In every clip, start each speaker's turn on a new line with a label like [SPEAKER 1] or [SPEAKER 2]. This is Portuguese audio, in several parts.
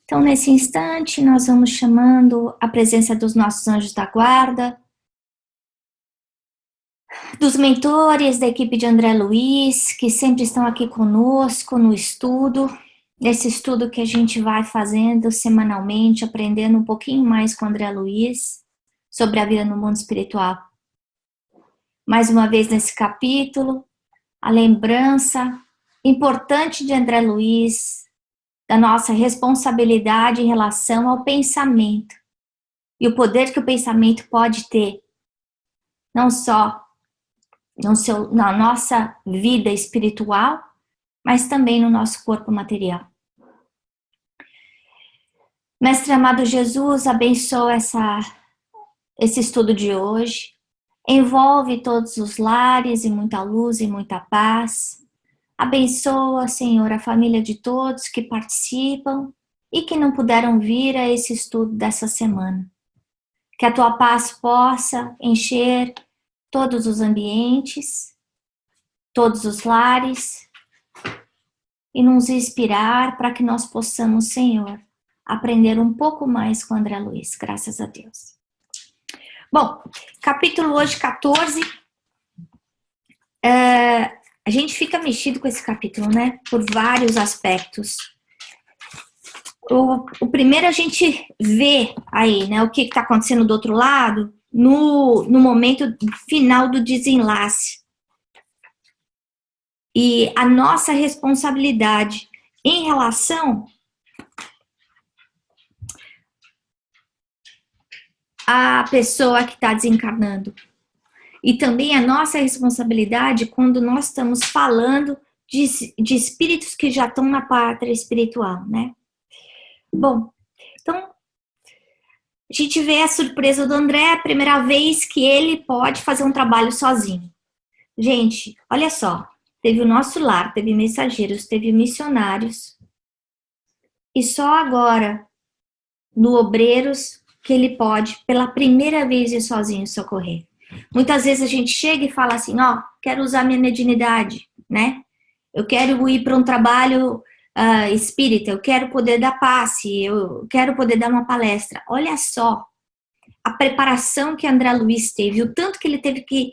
[SPEAKER 1] Então, nesse instante, nós vamos chamando a presença dos nossos anjos da guarda, dos mentores da equipe de André Luiz, que sempre estão aqui conosco no estudo, esse estudo que a gente vai fazendo semanalmente, aprendendo um pouquinho mais com André Luiz sobre a vida no mundo espiritual. Mais uma vez nesse capítulo, a lembrança importante de André Luiz, da nossa responsabilidade em relação ao pensamento e o poder que o pensamento pode ter, não só na nossa vida espiritual, mas também no nosso corpo material. Mestre amado Jesus, abençoa esse estudo de hoje, envolve todos os lares em muita luz e muita paz. Abençoa, Senhor, a família de todos que participam e que não puderam vir a esse estudo dessa semana. Que a tua paz possa encher todos os ambientes, todos os lares e nos inspirar para que nós possamos, Senhor, aprender um pouco mais com André Luiz, graças a Deus. Bom, capítulo hoje 14. A gente fica mexido com esse capítulo, né? Por vários aspectos. O primeiro a gente vê aí, né? O que está acontecendo do outro lado no momento final do desenlace. E a nossa responsabilidade em relação à pessoa que está desencarnando. E também a nossa responsabilidade quando nós estamos falando de espíritos que já estão na pátria espiritual, né? Bom, então, a gente vê a surpresa do André, a primeira vez que ele pode fazer um trabalho sozinho. Gente, olha só, teve o nosso lar, teve mensageiros, teve missionários, e só agora, no Obreiros, que ele pode, pela primeira vez, ir sozinho socorrer. Muitas vezes a gente chega e fala assim, ó, quero usar minha mediunidade, né? Eu quero ir para um trabalho espírita, eu quero poder dar passe, eu quero poder dar uma palestra. Olha só a preparação que André Luiz teve, o tanto que ele teve que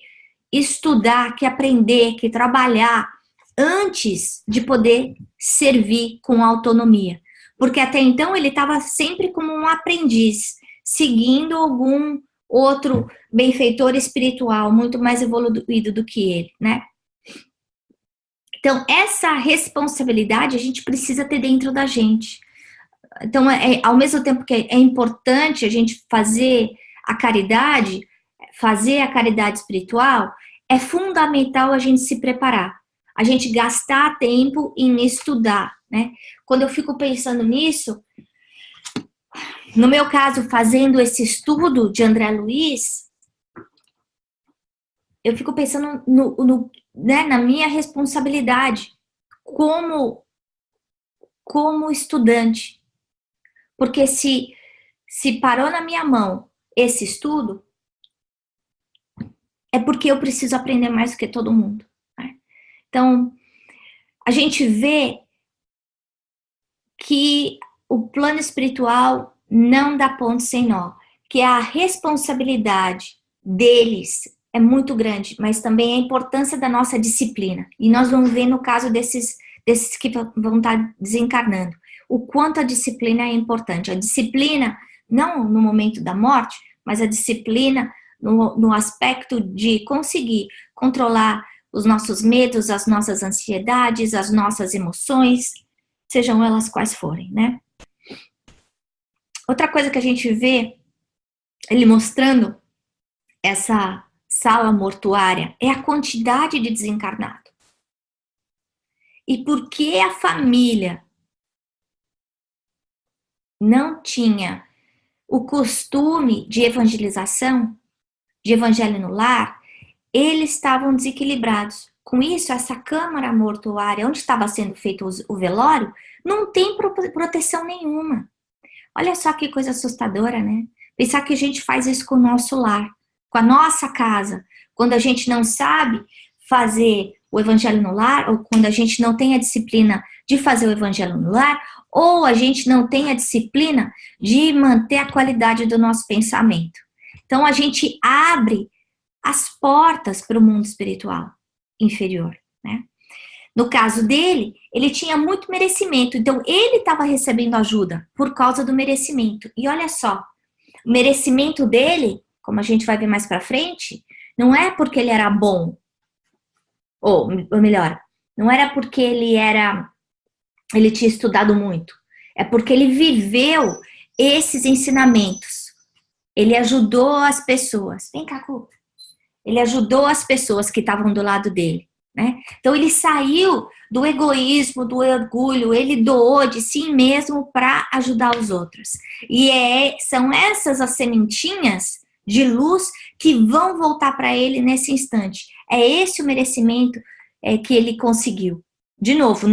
[SPEAKER 1] estudar, que aprender, que trabalhar antes de poder servir com autonomia. Porque até então ele estava sempre como um aprendiz, seguindo algum outro benfeitor espiritual, muito mais evoluído do que ele, né? Então, essa responsabilidade a gente precisa ter dentro da gente. Então, ao mesmo tempo que é importante a gente fazer a caridade espiritual, é fundamental a gente se preparar, a gente gastar tempo em estudar, né? Quando eu fico pensando nisso, no meu caso, fazendo esse estudo de André Luiz, eu fico pensando né, na minha responsabilidade como estudante. Porque se parou na minha mão esse estudo, é porque eu preciso aprender mais do que todo mundo, né? Então, a gente vê que o plano espiritual não dá ponto sem nó, que a responsabilidade deles é muito grande, mas também a importância da nossa disciplina. E nós vamos ver no caso desses que vão estar desencarnando, o quanto a disciplina é importante. A disciplina, não no momento da morte, mas a disciplina no aspecto de conseguir controlar os nossos medos, as nossas ansiedades, as nossas emoções, sejam elas quais forem, né? Outra coisa que a gente vê, ele mostrando essa sala mortuária, é a quantidade de desencarnado. E por que a família não tinha o costume de evangelização, de evangelho no lar, eles estavam desequilibrados. Com isso, essa câmara mortuária, onde estava sendo feito o velório, não tem proteção nenhuma. Olha só que coisa assustadora, né? Pensar que a gente faz isso com o nosso lar, com a nossa casa, quando a gente não sabe fazer o evangelho no lar, ou quando a gente não tem a disciplina de fazer o evangelho no lar, ou a gente não tem a disciplina de manter a qualidade do nosso pensamento. Então, a gente abre as portas para o mundo espiritual inferior, né? No caso dele, ele tinha muito merecimento, então ele estava recebendo ajuda por causa do merecimento. E olha só, o merecimento dele, como a gente vai ver mais para frente, não é porque ele era bom, ou melhor, não era porque ele tinha estudado muito, é porque ele viveu esses ensinamentos. Ele ajudou as pessoas. Vem cá, Cu. Ele ajudou as pessoas que estavam do lado dele, né? Então ele saiu do egoísmo, do orgulho, ele doou de si mesmo para ajudar os outros. E são essas as sementinhas de luz que vão voltar para ele nesse instante. É esse o merecimento que ele conseguiu. De novo,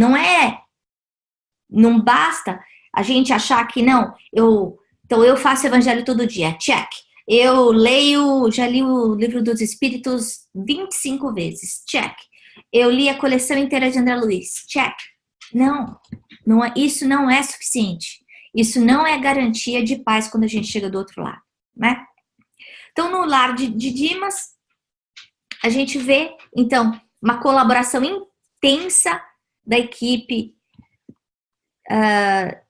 [SPEAKER 1] não basta a gente achar que não, então eu faço evangelho todo dia, check. Eu já li o Livro dos Espíritos 25 vezes, check. Eu li a coleção inteira de André Luiz, check. Não, isso não é suficiente. Isso não é garantia de paz quando a gente chega do outro lado, né? Então, no lar de Dimas, a gente vê, então, uma colaboração intensa da equipe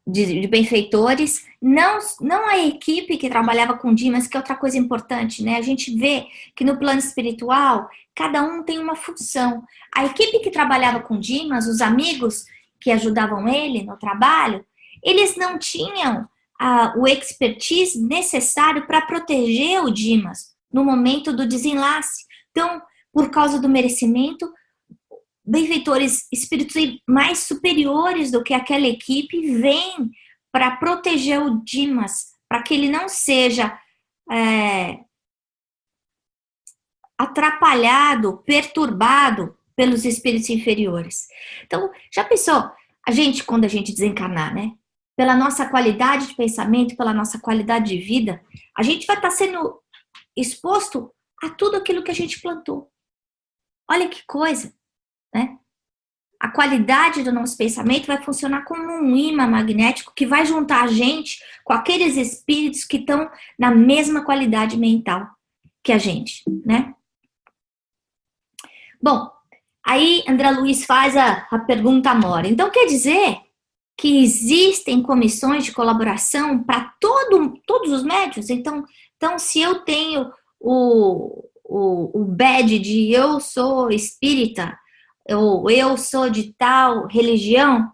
[SPEAKER 1] de benfeitores, não a equipe que trabalhava com Dimas, que é outra coisa importante, né? A gente vê que no plano espiritual, cada um tem uma função. A equipe que trabalhava com Dimas, os amigos que ajudavam ele no trabalho, eles não tinham o expertise necessário para proteger o Dimas no momento do desenlace. Então, por causa do merecimento, benfeitores, espíritos mais superiores do que aquela equipe vêm para proteger o Dimas, para que ele não seja atrapalhado, perturbado pelos espíritos inferiores. Então, já pensou, quando a gente desencarnar, né? Pela nossa qualidade de pensamento, pela nossa qualidade de vida, a gente vai estar sendo exposto a tudo aquilo que a gente plantou. Olha que coisa, né? A qualidade do nosso pensamento vai funcionar como um imã magnético que vai juntar a gente com aqueles espíritos que estão na mesma qualidade mental que a gente, né? Bom, aí André Luiz faz a pergunta Mora. Então, quer dizer que existem comissões de colaboração para todos os médiuns? Então, se eu tenho o badge de eu sou espírita, eu sou de tal religião,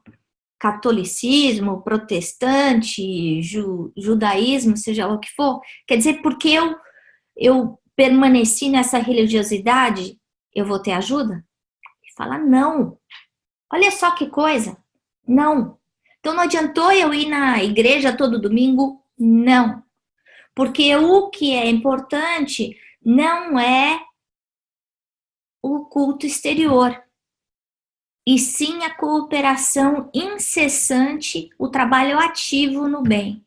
[SPEAKER 1] catolicismo, protestante, judaísmo, seja lá o que for, quer dizer, porque eu permaneci nessa religiosidade, eu vou ter ajuda? Ele fala, não. Olha só que coisa. Não. Então não adiantou eu ir na igreja todo domingo? Não. Porque o que é importante não é o culto exterior, e sim a cooperação incessante, o trabalho ativo no bem,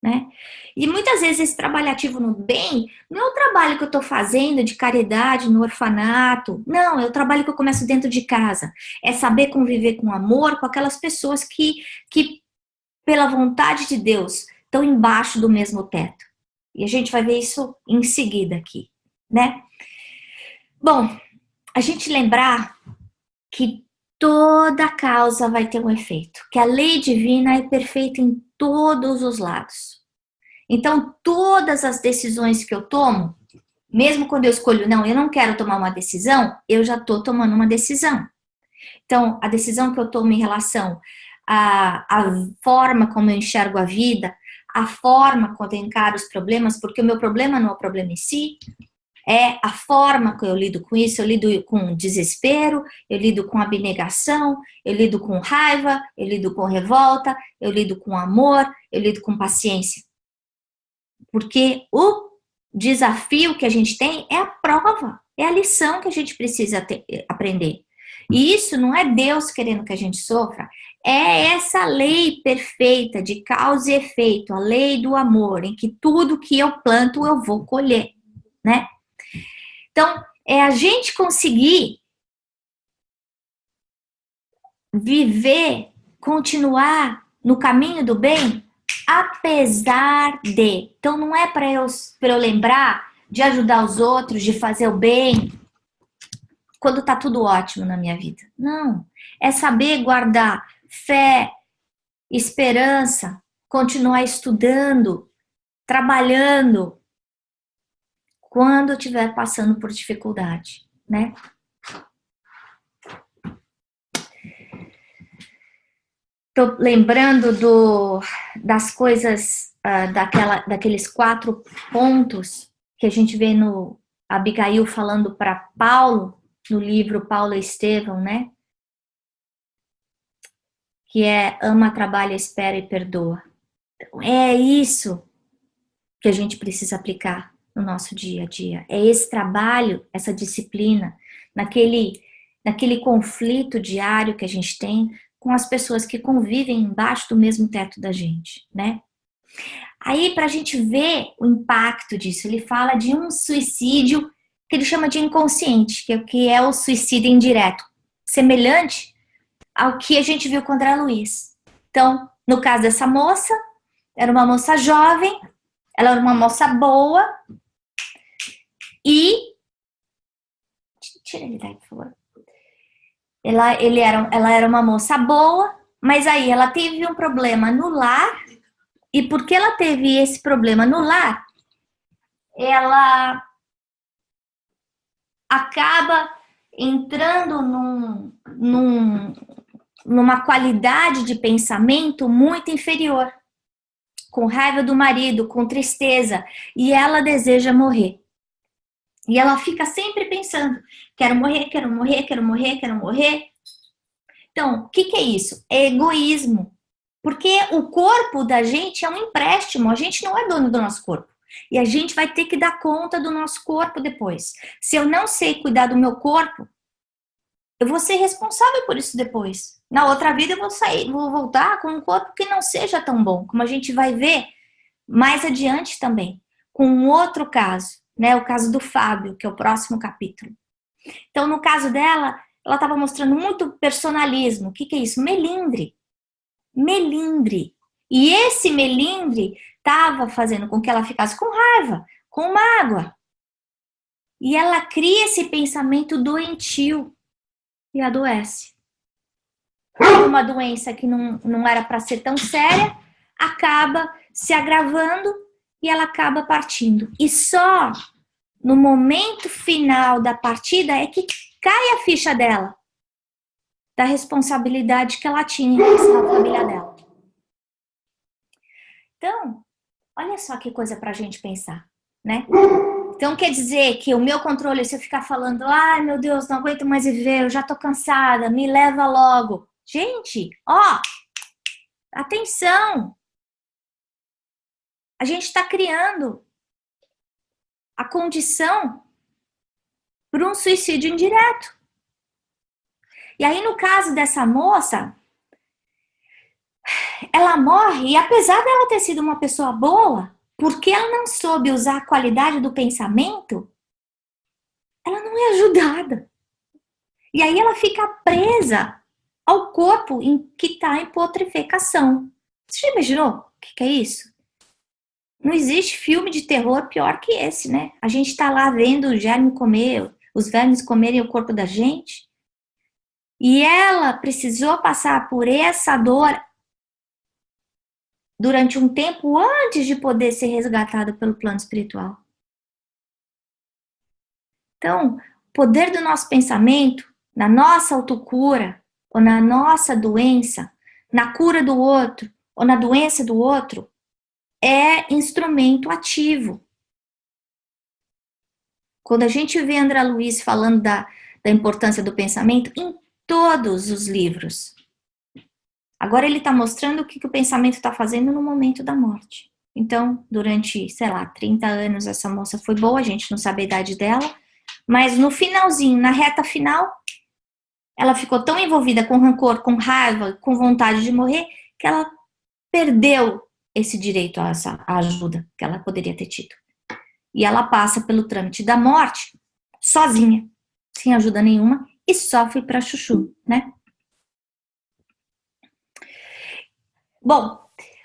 [SPEAKER 1] né? E muitas vezes esse trabalho ativo no bem não é o trabalho que eu estou fazendo de caridade no orfanato, não, é o trabalho que eu começo dentro de casa, é saber conviver com amor com aquelas pessoas que pela vontade de Deus, estão embaixo do mesmo teto. E a gente vai ver isso em seguida aqui, né? Bom, a gente lembrar que toda causa vai ter um efeito, que a lei divina é perfeita em todos os lados. Então, todas as decisões que eu tomo, mesmo quando eu escolho, não, eu não quero tomar uma decisão, eu já estou tomando uma decisão. Então, a decisão que eu tomo em relação à forma como eu enxergo a vida, a forma como eu encaro os problemas, porque o meu problema não é o problema em si, é a forma que eu lido com isso. Eu lido com desespero, eu lido com abnegação, eu lido com raiva, eu lido com revolta, eu lido com amor, eu lido com paciência. Porque o desafio que a gente tem é a prova, é a lição que a gente precisa aprender. E isso não é Deus querendo que a gente sofra, é essa lei perfeita de causa e efeito, a lei do amor, em que tudo que eu planto eu vou colher, né? Então, é a gente conseguir viver, continuar no caminho do bem, apesar de. Então não é para eu lembrar de ajudar os outros, de fazer o bem, quando tá tudo ótimo na minha vida. Não. É saber guardar fé, esperança, continuar estudando, trabalhando, quando eu estiver passando por dificuldade, né? Tô lembrando das coisas, daqueles 4 pontos que a gente vê no Abigail falando para Paulo, no livro Paulo e Estevão, né? Que é ama, trabalha, espera e perdoa. É isso que a gente precisa aplicar no nosso dia a dia. É esse trabalho, essa disciplina, naquele conflito diário que a gente tem com as pessoas que convivem embaixo do mesmo teto da gente, né? Aí, para a gente ver o impacto disso, ele fala de um suicídio que ele chama de inconsciente, que é o suicídio indireto, semelhante ao que a gente viu com André Luiz. Então, no caso dessa moça, era uma moça jovem, ela era uma moça boa e... Tira ele daí, por favor. Ela era uma moça boa, mas aí ela teve um problema no lar, e porque ela teve esse problema no lar, ela acaba entrando numa qualidade de pensamento muito inferior, com raiva do marido, com tristeza, e ela deseja morrer. E ela fica sempre pensando, quero morrer, quero morrer, quero morrer, quero morrer. Então, o que é isso? É egoísmo. Porque o corpo da gente é um empréstimo, a gente não é dono do nosso corpo. E a gente vai ter que dar conta do nosso corpo depois. Se eu não sei cuidar do meu corpo, eu vou ser responsável por isso depois. Na outra vida eu vou voltar com um corpo que não seja tão bom, como a gente vai ver mais adiante também, com um outro caso, né? O caso do Fábio, que é o próximo capítulo. Então, no caso dela, ela estava mostrando muito personalismo. O que é isso? Melindre. Melindre. E esse melindre estava fazendo com que ela ficasse com raiva, com mágoa. E ela cria esse pensamento doentio e adoece. Uma doença que não era para ser tão séria, acaba se agravando e ela acaba partindo. E só no momento final da partida é que cai a ficha dela, da responsabilidade que ela tinha em relação à família dela. Então, olha só que coisa pra gente pensar, né? Então quer dizer que o meu controle, se eu ficar falando, ai meu Deus, não aguento mais viver, eu já tô cansada, me leva logo. Gente, ó, atenção! A gente está criando a condição para um suicídio indireto. E aí, no caso dessa moça, ela morre, e apesar dela ter sido uma pessoa boa, porque ela não soube usar a qualidade do pensamento, ela não é ajudada. E aí ela fica presa ao corpo que está em putrefação. Você já imaginou o que é isso? Não existe filme de terror pior que esse, né? A gente está lá vendo os vermes comerem o corpo da gente. E ela precisou passar por essa dor durante um tempo antes de poder ser resgatada pelo plano espiritual. Então, o poder do nosso pensamento, na nossa autocura, ou na nossa doença, na cura do outro, ou na doença do outro, é instrumento ativo. Quando a gente vê André Luiz falando da importância do pensamento, em todos os livros. Agora ele está mostrando o que o pensamento está fazendo no momento da morte. Então, durante, 30 anos, essa moça foi boa, a gente não sabe a idade dela, mas no finalzinho, na reta final, ela ficou tão envolvida com rancor, com raiva, com vontade de morrer, que ela perdeu esse direito a essa ajuda que ela poderia ter tido. E ela passa pelo trâmite da morte sozinha, sem ajuda nenhuma, e sofre para chuchu, né? Bom,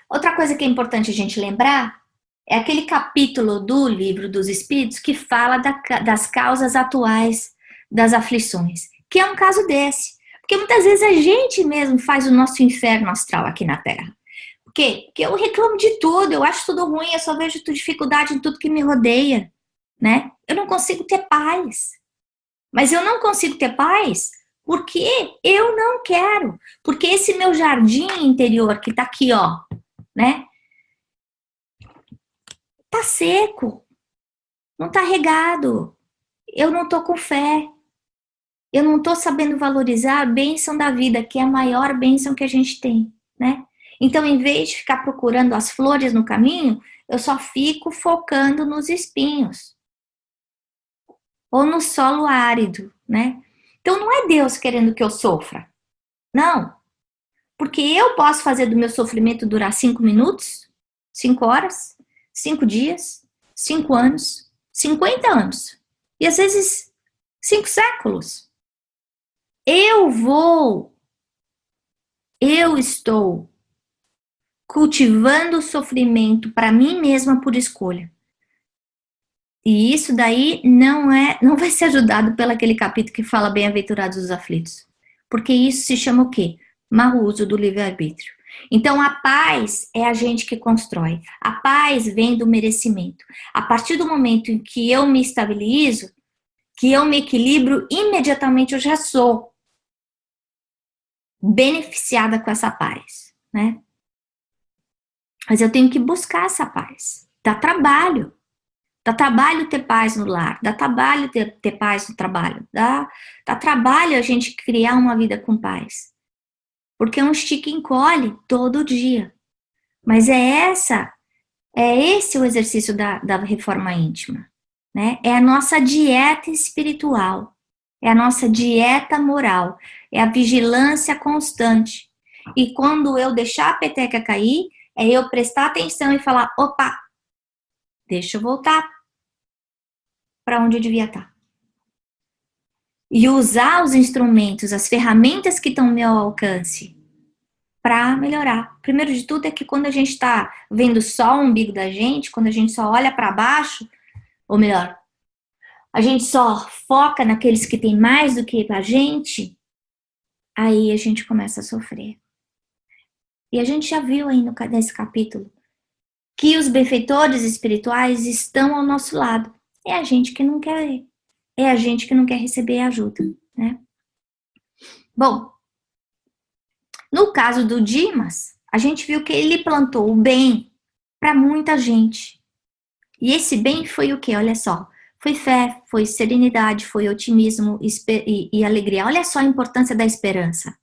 [SPEAKER 1] outra coisa que é importante a gente lembrar é aquele capítulo do livro dos Espíritos que fala das causas atuais das aflições, que é um caso desse. Porque muitas vezes a gente mesmo faz o nosso inferno astral aqui na Terra. Por quê? Porque eu reclamo de tudo, eu acho tudo ruim, eu só vejo dificuldade em tudo que me rodeia, né? Eu não consigo ter paz. Mas eu não consigo ter paz porque eu não quero. Porque esse meu jardim interior que tá aqui, ó, né? Tá seco, não tá regado. Eu não tô com fé. Eu não tô sabendo valorizar a bênção da vida, que é a maior bênção que a gente tem, né? Então, em vez de ficar procurando as flores no caminho, eu só fico focando nos espinhos ou no solo árido, né? Então, não é Deus querendo que eu sofra. Não. Porque eu posso fazer do meu sofrimento durar 5 minutos, 5 horas, 5 dias, 5 anos, 50 anos. E às vezes 5 séculos. Eu estou cultivando o sofrimento para mim mesma por escolha. E isso daí não vai ser ajudado pelo aquele capítulo que fala bem-aventurados os aflitos. Porque isso se chama o quê? Mau uso do livre-arbítrio. Então a paz é a gente que constrói. A paz vem do merecimento. A partir do momento em que eu me estabilizo, que eu me equilibro, imediatamente eu já sou beneficiada com essa paz, né? Mas eu tenho que buscar essa paz. Dá trabalho. Dá trabalho ter paz no lar, dá trabalho ter paz no trabalho, dá trabalho a gente criar uma vida com paz. Porque é um estica e encolhe todo dia. Mas é esse o exercício da reforma íntima, né? É a nossa dieta espiritual, é a nossa dieta moral, é a vigilância constante. E quando eu deixar a peteca cair, é eu prestar atenção e falar, opa, deixa eu voltar para onde eu devia estar. E usar os instrumentos, as ferramentas que estão ao meu alcance para melhorar. Primeiro de tudo é que quando a gente está vendo só o umbigo da gente, quando a gente só olha para baixo, ou melhor, a gente só foca naqueles que têm mais do que a gente, aí a gente começa a sofrer. E a gente já viu aí nesse capítulo que os benfeitores espirituais estão ao nosso lado. É a gente que não quer, é a gente que não quer receber ajuda, né? Bom, no caso do Dimas, a gente viu que ele plantou o bem para muita gente. E esse bem foi o quê? Olha só, foi fé, foi serenidade, foi otimismo e alegria. Olha só a importância da esperança.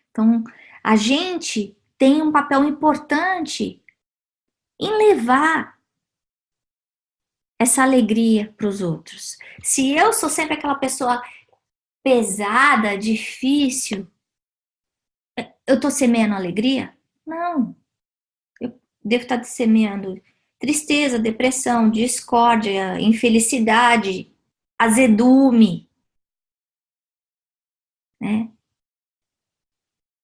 [SPEAKER 1] Então, a gente tem um papel importante em levar essa alegria para os outros. Se eu sou sempre aquela pessoa pesada, difícil, eu estou semeando alegria? Não. Eu devo estar semeando tristeza, depressão, discórdia, infelicidade, azedume, né?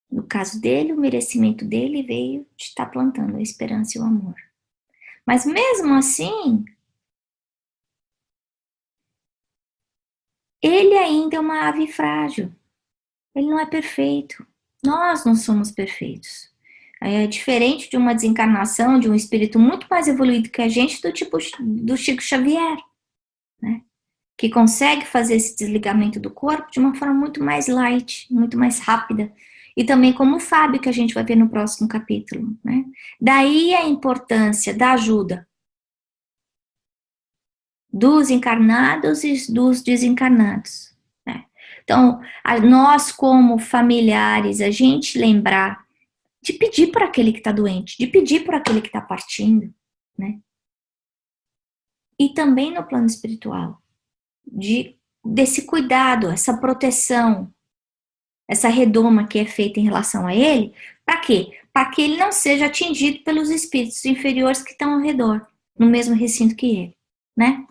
[SPEAKER 1] No caso dele, o merecimento dele veio de estar plantando a esperança e o amor. Mas mesmo assim, ele ainda é uma ave frágil. Ele não é perfeito. Nós não somos perfeitos. É diferente de uma desencarnação de um espírito muito mais evoluído que a gente, do tipo do Chico Xavier, né? Que consegue fazer esse desligamento do corpo de uma forma muito mais light, muito mais rápida. E também como o Fábio, que a gente vai ver no próximo capítulo, né? Daí a importância da ajuda dos encarnados e dos desencarnados, né? Então, nós como familiares, a gente lembrar de pedir por aquele que está doente, de pedir por aquele que está partindo, né? E também no plano espiritual, desse cuidado, essa proteção, essa redoma que é feita em relação a ele, para quê? Para que ele não seja atingido pelos espíritos inferiores que estão ao redor, no mesmo recinto que ele, né?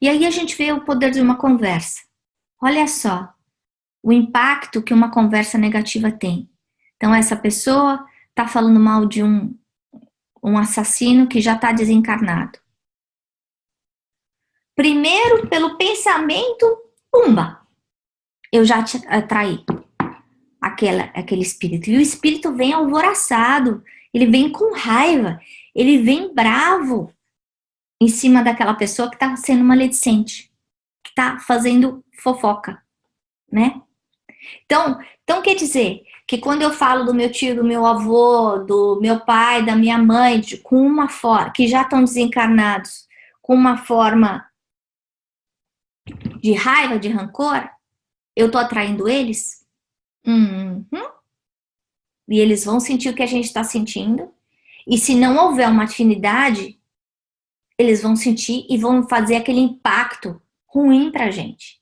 [SPEAKER 1] E aí a gente vê o poder de uma conversa. Olha só, o impacto que uma conversa negativa tem. Então, essa pessoa está falando mal de um assassino que já está desencarnado. Primeiro, pelo pensamento, pumba, eu já te atraí aquele espírito. E o espírito vem alvoroçado, ele vem com raiva, ele vem bravo em cima daquela pessoa que está sendo maledicente, que está fazendo fofoca, né? Então quer dizer que quando eu falo do meu tio, do meu avô, do meu pai, da minha mãe, com uma forma, que já estão desencarnados, com uma forma de raiva, de rancor, eu tô atraindo eles? E eles vão sentir o que a gente está sentindo. E se não houver uma afinidade, eles vão sentir e vão fazer aquele impacto ruim pra gente.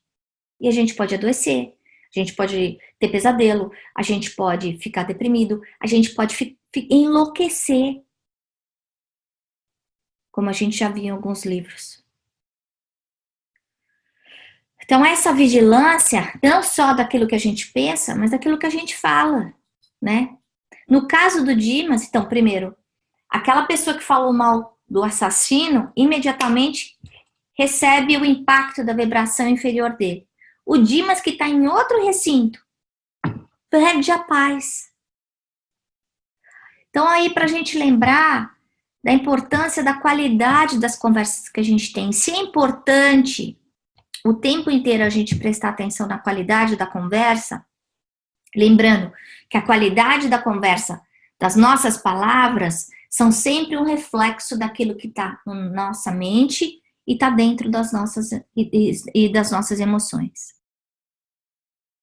[SPEAKER 1] E a gente pode adoecer, a gente pode ter pesadelo, a gente pode ficar deprimido, a gente pode enlouquecer. Como a gente já viu em alguns livros. Então, essa vigilância, não só daquilo que a gente pensa, mas daquilo que a gente fala, né? No caso do Dimas, então, primeiro, aquela pessoa que falou mal do assassino, imediatamente recebe o impacto da vibração inferior dele. O Dimas, que está em outro recinto, perde a paz. Então, aí, para a gente lembrar da importância da qualidade das conversas que a gente tem. Se é importante o tempo inteiro a gente prestar atenção na qualidade da conversa, lembrando que a qualidade da conversa, das nossas palavras, são sempre um reflexo daquilo que está na nossa mente e está dentro das nossas, e das nossas emoções.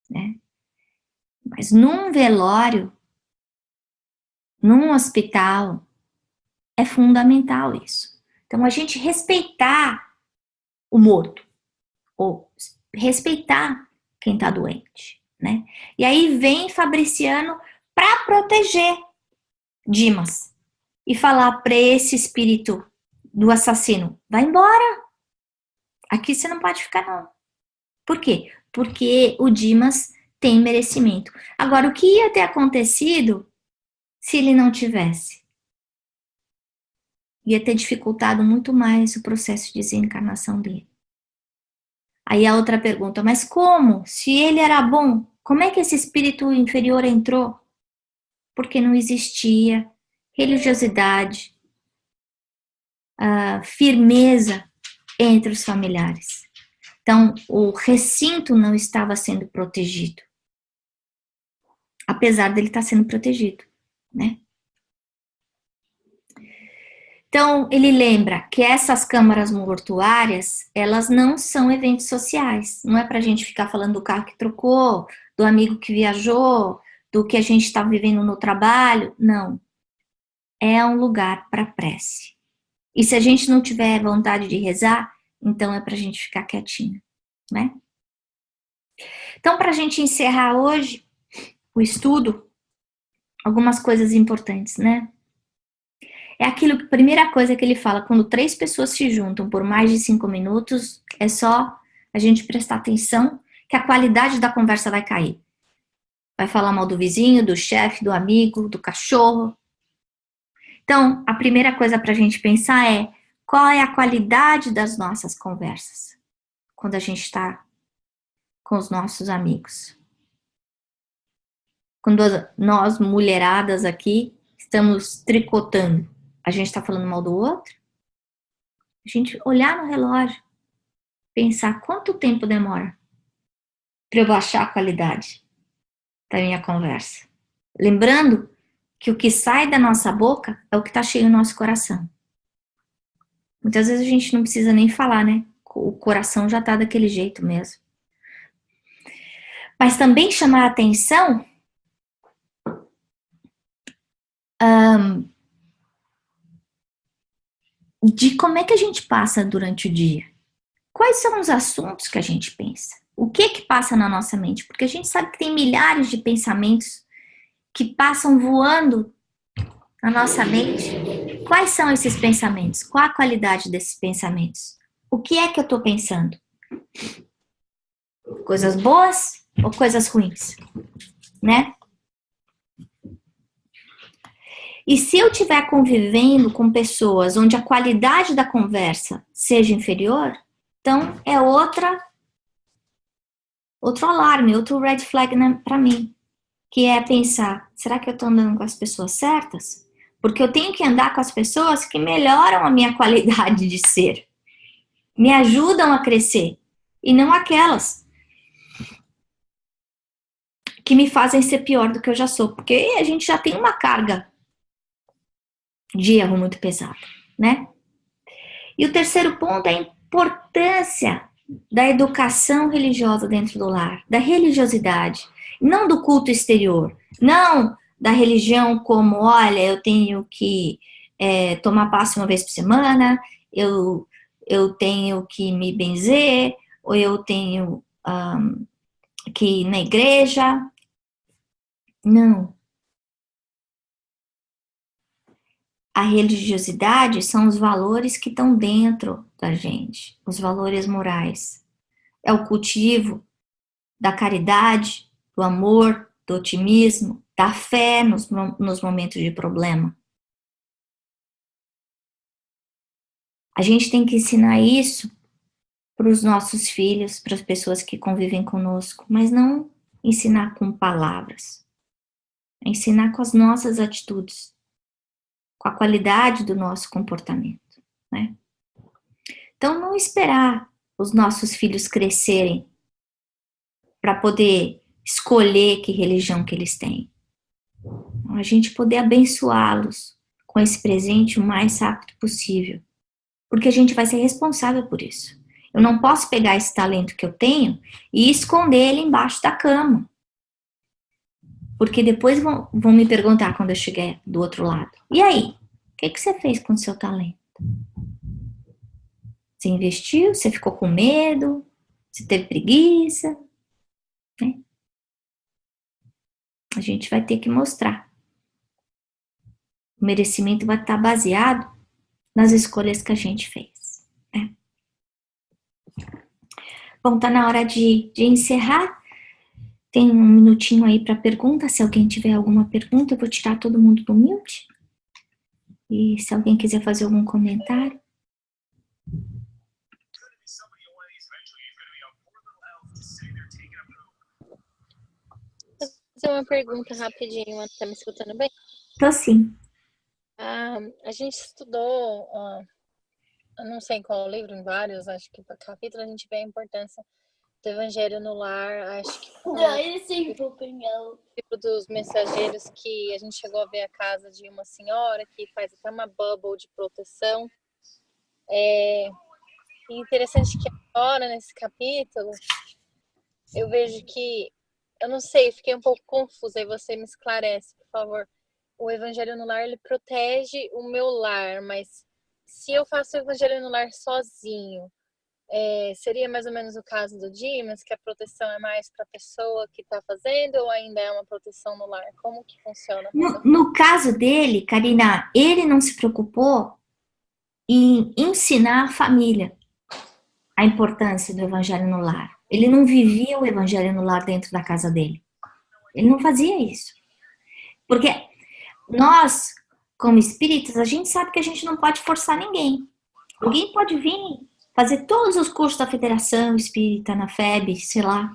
[SPEAKER 1] Né? Mas num velório, num hospital, é fundamental isso. Então, a gente respeitar o morto, ou respeitar quem está doente, né? E aí vem Fabriciano para proteger Dimas e falar para esse espírito do assassino, vai embora, aqui você não pode ficar não. Por quê? Porque o Dimas tem merecimento. Agora, o que ia ter acontecido se ele não tivesse? Ia ter dificultado muito mais o processo de desencarnação dele. Aí a outra pergunta, mas como? Se ele era bom, como é que esse espírito inferior entrou? Porque não existia religiosidade, firmeza entre os familiares. Então, o recinto não estava sendo protegido. Apesar dele estar sendo protegido, né? Então, ele lembra que essas câmaras mortuárias, elas não são eventos sociais. Não é para a gente ficar falando do carro que trocou, do amigo que viajou, do que a gente está vivendo no trabalho. Não. É um lugar para prece. E se a gente não tiver vontade de rezar, então é para a gente ficar quietinho, né? Então, para a gente encerrar hoje o estudo, algumas coisas importantes, né? É aquilo que, primeira coisa que ele fala, quando 3 pessoas se juntam por mais de 5 minutos, é só a gente prestar atenção que a qualidade da conversa vai cair. Vai falar mal do vizinho, do chefe, do amigo, do cachorro. Então, a primeira coisa para a gente pensar é qual é a qualidade das nossas conversas quando a gente está com os nossos amigos. Quando nós, mulheradas aqui, estamos tricotando, a gente está falando mal do outro? A gente olhar no relógio, pensar quanto tempo demora para eu baixar a qualidade da minha conversa. Lembrando que o que sai da nossa boca é o que está cheio no nosso coração. Muitas vezes a gente não precisa nem falar, né? O coração já está daquele jeito mesmo. Mas também chamar a atenção de como é que a gente passa durante o dia. Quais são os assuntos que a gente pensa? O que passa na nossa mente? Porque a gente sabe que tem milhares de pensamentos que passam voando na nossa mente. Quais são esses pensamentos? Qual a qualidade desses pensamentos? O que é que eu estou pensando? Coisas boas ou coisas ruins, né? E se eu estiver convivendo com pessoas onde a qualidade da conversa seja inferior, então é outro alarme, outro red flag, né, para mim, que é pensar, será que eu estou andando com as pessoas certas? Porque eu tenho que andar com as pessoas que melhoram a minha qualidade de ser, me ajudam a crescer, e não aquelas que me fazem ser pior do que eu já sou, porque a gente já tem uma carga de erro muito pesada, né? E o terceiro ponto é a importância da educação religiosa dentro do lar, da religiosidade, não do culto exterior, não da religião como, olha, eu tenho que tomar passe uma vez por semana, eu tenho que me benzer, ou eu tenho que ir na igreja. Não. A religiosidade são os valores que estão dentro da gente, os valores morais. É o cultivo da caridade, do amor, do otimismo, da fé nos momentos de problema. A gente tem que ensinar isso para os nossos filhos, para as pessoas que convivem conosco, mas não ensinar com palavras. É ensinar com as nossas atitudes, com a qualidade do nosso comportamento, né? Então, não esperar os nossos filhos crescerem para poder escolher que religião que eles têm. A gente poder abençoá-los com esse presente o mais rápido possível, porque a gente vai ser responsável por isso. Eu não posso pegar esse talento que eu tenho e esconder ele embaixo da cama, porque depois vão me perguntar quando eu chegar do outro lado. E aí? O que você fez com o seu talento? Você investiu? Você ficou com medo? Você teve preguiça? Né? A gente vai ter que mostrar. O merecimento vai estar baseado nas escolhas que a gente fez. Né? Bom, tá na hora de encerrar. Tem um minutinho aí para pergunta. Se alguém tiver alguma pergunta, eu vou tirar todo mundo do mute. E se alguém quiser fazer algum comentário.
[SPEAKER 2] Vou fazer uma pergunta rapidinho, tá me escutando bem?
[SPEAKER 1] Tô sim.
[SPEAKER 2] A gente estudou, eu não sei em qual livro, em vários, acho que por capítulo a gente vê a importância do Evangelho no Lar, acho que foi o livro dos Mensageiros, que a gente chegou a ver a casa de uma senhora que faz até uma bubble de proteção. E interessante que agora, nesse capítulo, eu vejo que, eu não sei, fiquei um pouco confusa, aí você me esclarece, por favor. O Evangelho no Lar, ele protege o meu lar, mas se eu faço o Evangelho no Lar sozinho, seria mais ou menos o caso do Dimas, que a proteção é mais para a pessoa que está fazendo, ou ainda é uma proteção no lar? Como que funciona?
[SPEAKER 1] No caso dele, Karina, ele não se preocupou em ensinar a família a importância do Evangelho no lar. Ele não vivia o Evangelho no lar dentro da casa dele. Ele não fazia isso. Porque nós, como espíritas, a gente sabe que a gente não pode forçar ninguém. Alguém pode vir fazer todos os cursos da Federação Espírita, na FEB, sei lá,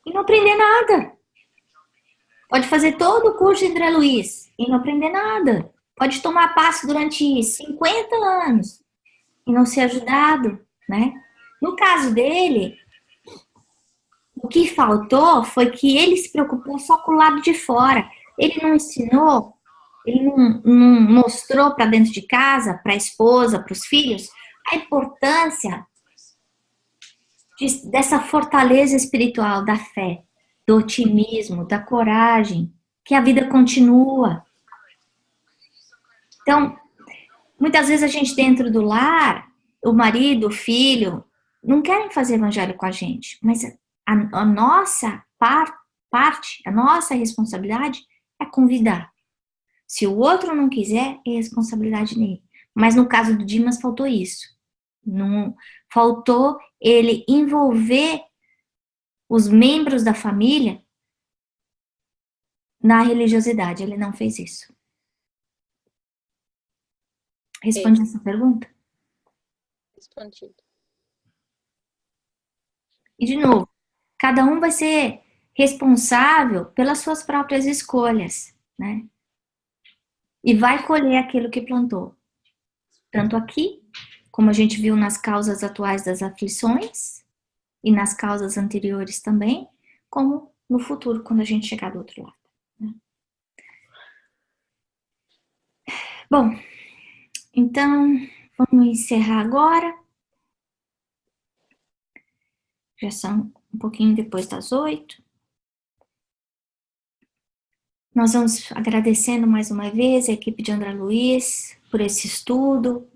[SPEAKER 1] e não aprender nada. Pode fazer todo o curso de André Luiz e não aprender nada. Pode tomar passe durante 50 anos e não ser ajudado, né? No caso dele, o que faltou foi que ele se preocupou só com o lado de fora. Ele não ensinou, ele não mostrou para dentro de casa, para a esposa, para os filhos, a importância dessa fortaleza espiritual, da fé, do otimismo, da coragem, que a vida continua. Então, muitas vezes a gente dentro do lar, o marido, o filho, não querem fazer evangelho com a gente, mas a nossa parte, a nossa responsabilidade é convidar. Se o outro não quiser, é responsabilidade dele. Mas no caso do Dimas faltou isso. Não faltou ele envolver os membros da família na religiosidade. Ele não fez isso. Responde essa pergunta?
[SPEAKER 2] Respondido.
[SPEAKER 1] E de novo, cada um vai ser responsável pelas suas próprias escolhas, né? E vai colher aquilo que plantou. Tanto aqui, como a gente viu nas causas atuais das aflições, e nas causas anteriores também, como no futuro, quando a gente chegar do outro lado. Né? Bom, então, vamos encerrar agora. Já são um pouquinho depois das 8. Nós vamos agradecendo mais uma vez a equipe de André Luiz por esse estudo,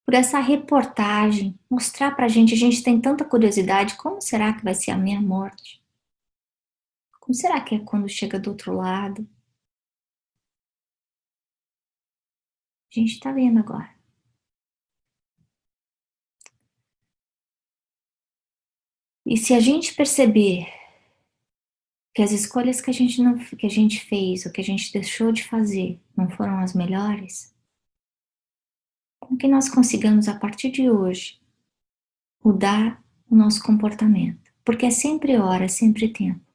[SPEAKER 1] por essa reportagem, mostrar pra gente, a gente tem tanta curiosidade, como será que vai ser a minha morte? Como será que é quando chega do outro lado? A gente tá vendo agora. E se a gente perceber que as escolhas que a gente fez, ou que a gente deixou de fazer, não foram as melhores, com que nós consigamos, a partir de hoje, mudar o nosso comportamento. Porque é sempre hora, é sempre tempo.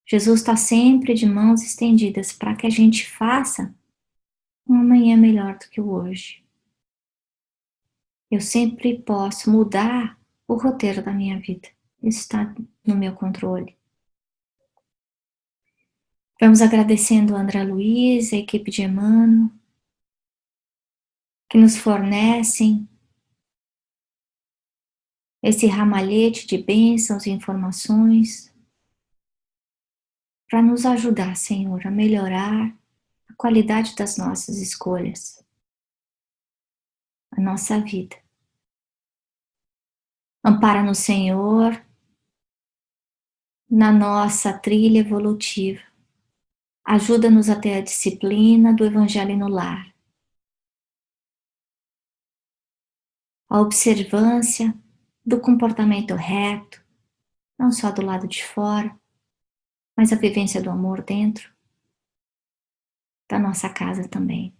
[SPEAKER 1] Jesus está sempre de mãos estendidas para que a gente faça um amanhã melhor do que o hoje. Eu sempre posso mudar o roteiro da minha vida. Isso está no meu controle. Vamos agradecendo a André Luiz, a equipe de Emmanuel, que nos fornecem esse ramalhete de bênçãos e informações para nos ajudar, Senhor, a melhorar a qualidade das nossas escolhas, a nossa vida. Ampara-nos, Senhor, na nossa trilha evolutiva. Ajuda-nos a ter a disciplina do Evangelho no lar, a observância do comportamento reto, não só do lado de fora, mas a vivência do amor dentro da nossa casa também.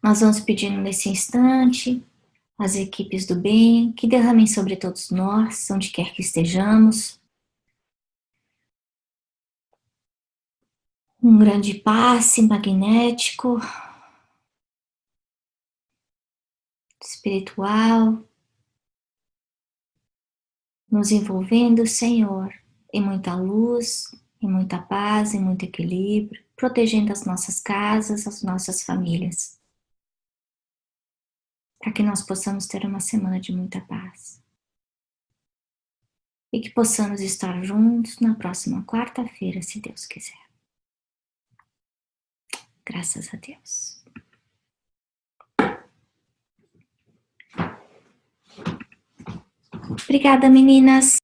[SPEAKER 1] Nós vamos pedindo nesse instante as equipes do bem que derramem sobre todos nós, onde quer que estejamos, um grande passe magnético, espiritual, nos envolvendo, Senhor, em muita luz, em muita paz, em muito equilíbrio, protegendo as nossas casas, as nossas famílias, para que nós possamos ter uma semana de muita paz. E que possamos estar juntos na próxima quarta-feira, se Deus quiser. Graças a Deus. Obrigada, meninas.